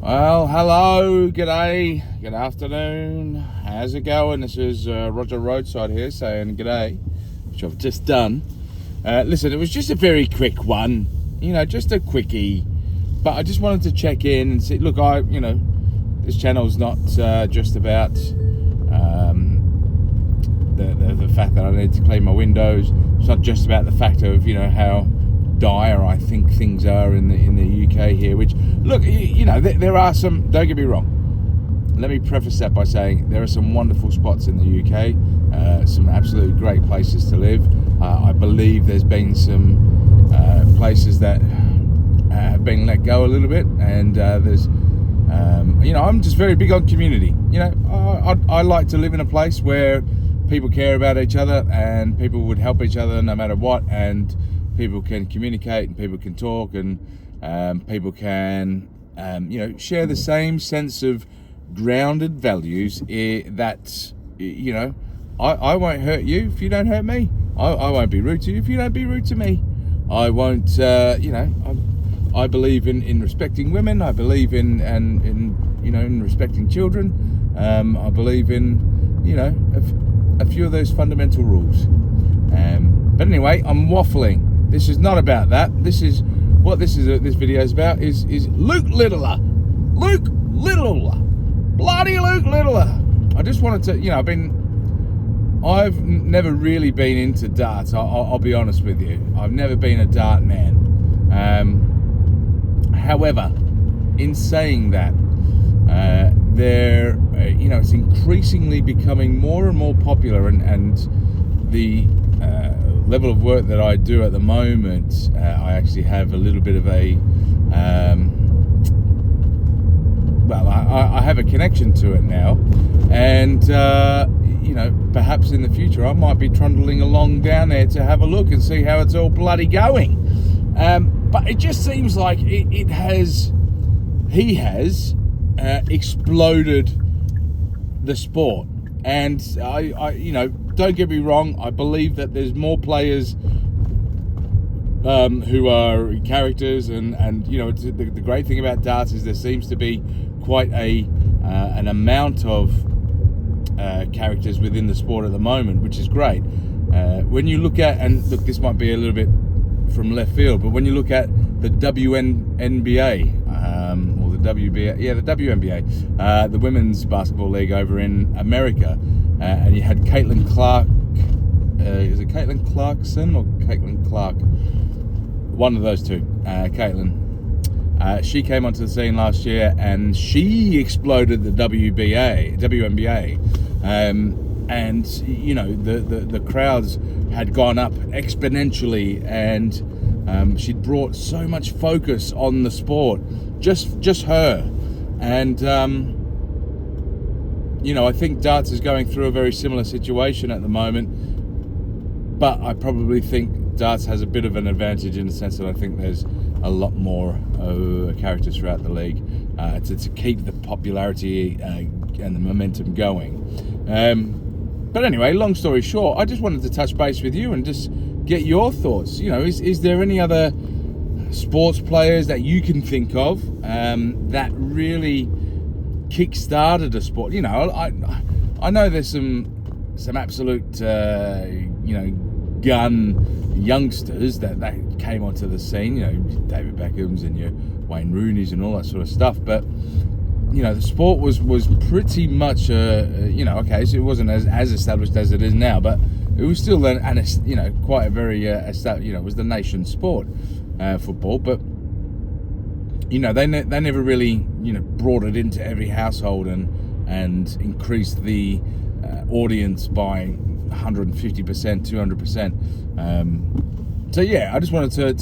Well, hello, g'day, good afternoon, how's it going? This is Roger Roadside here saying g'day, which I've just done. Listen, it was just a very quick one, just a quickie, but I just wanted to check in and see, look, this channel's not just about the fact that I need to clean my windows. It's not just about the fact of, how dire I think things are in the UK here, which, look, there are some, don't get me wrong, let me preface that by saying there are some wonderful spots in the UK, some absolute great places to live. I believe there's been some places that have been let go a little bit, and there's I'm just very big on community. I like to live in a place where people care about each other and people would help each other no matter what, and people can communicate and people can talk, and people can share the same sense of grounded values that I won't hurt you if you don't hurt me. I won't be rude to you if you don't be rude to me. I won't I believe in respecting women. I believe in respecting children. I believe in a few of those fundamental rules. But anyway, I'm waffling. This is not about that. This video is about is Luke Littler. Luke Littler. Bloody Luke Littler. I just wanted to, I've never really been into darts. I'll be honest with you. I've never been a dart man. However, in saying that, it's increasingly becoming more and more popular, and the level of work that I do at the moment, I actually have a little bit of a I have a connection to it now, and perhaps in the future I might be trundling along down there to have a look and see how it's all bloody going. But it just seems like he has exploded the sport, and I don't get me wrong, I believe that there's more players who are characters, and the great thing about darts is there seems to be quite an amount of characters within the sport at the moment, which is great. When you look at, and look, this might be a little bit from left field, but when you look at the WNBA, or the WBA, the WNBA, the Women's Basketball League over in America, and you had Caitlin Clark, is it Caitlin Clarkson or Caitlin Clark? One of those two, Caitlin. She came onto the scene last year and she exploded the WNBA. And the crowds had gone up exponentially, and she'd brought so much focus on the sport, just her. And I think darts is going through a very similar situation at the moment, but I probably think darts has a bit of an advantage in the sense that I think there's a lot more characters throughout the league to keep the popularity and the momentum going. But anyway, long story short, I just wanted to touch base with you and just get your thoughts. Is there any other sports players that you can think of that really kick-started a sport? I know there's some absolute gun youngsters that came onto the scene, David Beckhams and your Wayne Rooney's and all that sort of stuff, but the sport was pretty much okay, so it wasn't as established as it is now, but it was still quite a very it was the nation's sport, football, but they never really brought it into every household and increased the audience by 150%, 200%. So yeah, I just wanted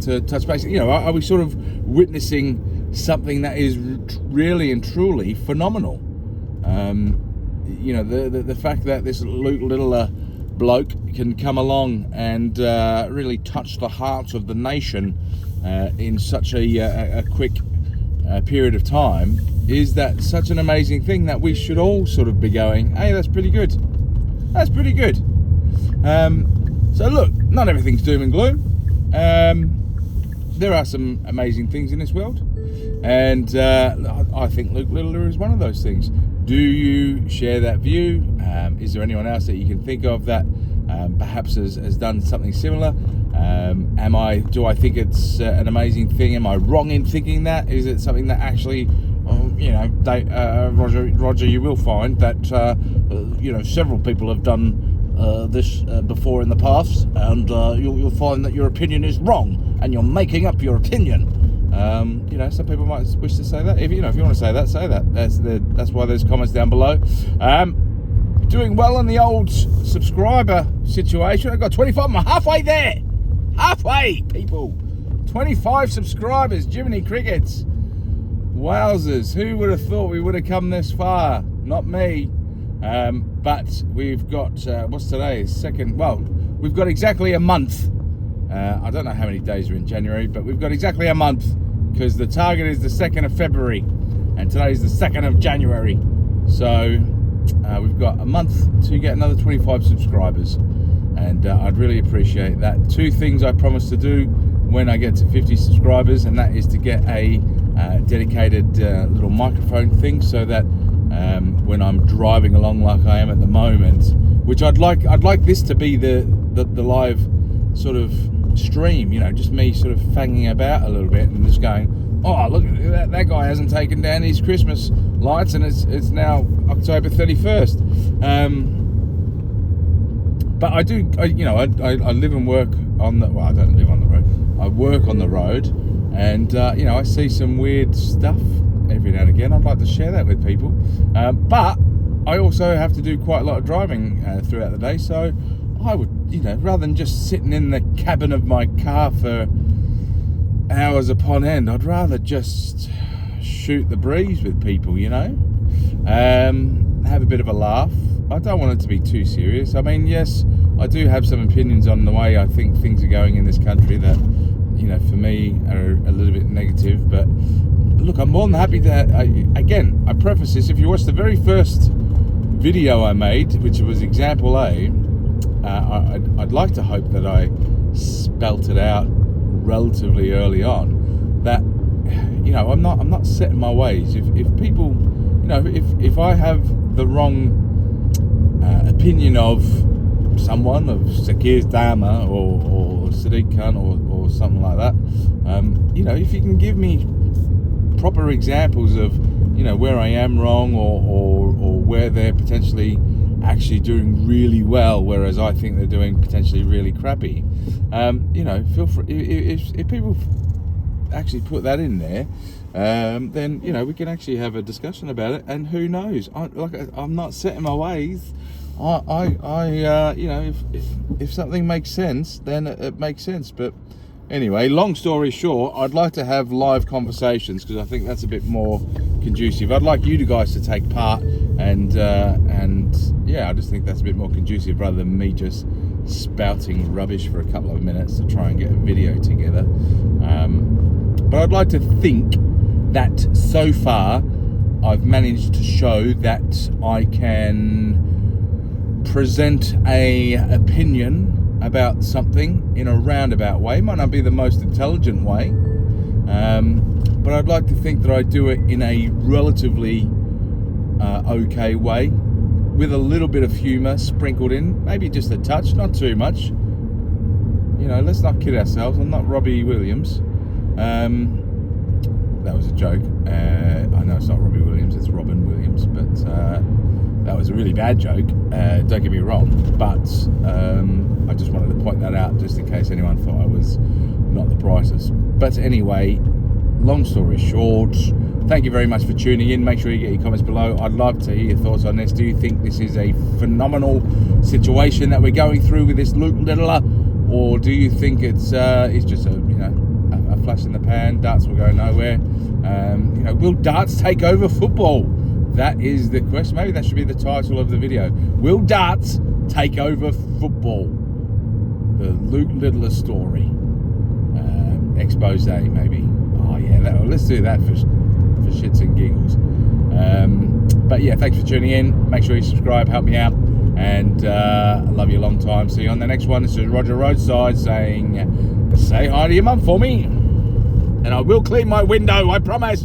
to touch base. Are we sort of witnessing something that is really and truly phenomenal? The fact that this Luke Littler bloke can come along and really touch the hearts of the nation in such a quick period of time, is that such an amazing thing that we should all sort of be going, hey, that's pretty good. That's pretty good. So look, not everything's doom and gloom. there are some amazing things in this world, and I think Luke Littler is one of those things. Do you share that view? Is there anyone else that you can think of that perhaps has done something similar? Do I think it's an amazing thing? Am I wrong in thinking that? Is it something that actually, Roger, you will find that several people have done this before in the past, and you'll find that your opinion is wrong, and you're making up your opinion. Some people might wish to say that. If you want to say that, say that. That's why there's comments down below. Doing well on the old subscriber situation. I've got 25. I'm halfway there. Halfway, people. 25 subscribers. Jiminy Crickets. Wowzers. Who would have thought we would have come this far? Not me. But we've got, what's today? We've got exactly a month. I don't know how many days are in January, but we've got exactly a month, because the target is the 2nd of February and today is the 2nd of January. So we've got a month to get another 25 subscribers, and I'd really appreciate that. 2 things I promise to do when I get to 50 subscribers, and that is to get a dedicated little microphone thing, so that when I'm driving along like I am at the moment, which I'd like this to be the live sort of stream, just me sort of fanging about a little bit and just going, oh, look at that guy hasn't taken down his Christmas lights, and it's now October 31st. But I live and work on the, well, I don't live on the road, I work on the road, and I see some weird stuff every now and again. I'd like to share that with people, but I also have to do quite a lot of driving throughout the day, so I would, rather than just sitting in the cabin of my car for hours upon end, I'd rather just shoot the breeze with people, have a bit of a laugh. I don't want it to be too serious. I mean, yes, I do have some opinions on the way I think things are going in this country that, for me are a little bit negative, but look, I'm more than happy to, I preface this, if you watch the very first video I made, which was example A, I'd like to hope that I spelt it out relatively early on, that I'm not set in my ways. If people, if I have the wrong opinion of someone, of Sakir Dama or Sadiq Khan or something like that, if you can give me proper examples of where I am wrong, or where they're potentially actually doing really well, whereas I think they're doing potentially really crappy, feel free. If people actually put that in there, then we can actually have a discussion about it. And who knows? I'm not set in my ways. If something makes sense, then it makes sense. But anyway, long story short, I'd like to have live conversations, because I think that's a bit more conducive. I'd like you guys to take part, and I just think that's a bit more conducive, rather than me just spouting rubbish for a couple of minutes to try and get a video together. But I'd like to think that so far I've managed to show that I can present a opinion about something in a roundabout way. Might not be the most intelligent way, but I'd like to think that I do it in a relatively okay way, with a little bit of humour sprinkled in, maybe just a touch, not too much. Let's not kid ourselves. I'm not Robbie Williams. That was a joke. I know it's not Robbie Williams, it's Robin Williams, but that was a really bad joke. Don't get me wrong, but I just wanted to point that out, just in case anyone thought I was not the brightest. But anyway, long story short, thank you very much for tuning in. Make sure you get your comments below. I'd love to hear your thoughts on this. Do you think this is a phenomenal situation that we're going through with this Luke Littler, or do you think it's just a flash in the pan? Darts will go nowhere. Will darts take over football? That is the question. Maybe that should be the title of the video. Will darts take over football? The Luke Littler story. Expose, maybe. Oh yeah, let's do that for shits and giggles. But yeah, thanks for tuning in. Make sure you subscribe, help me out, and I love you a long time. See you on the next one. This is Roger Roadside saying, say hi to your mum for me. and I will clean my window, I promise.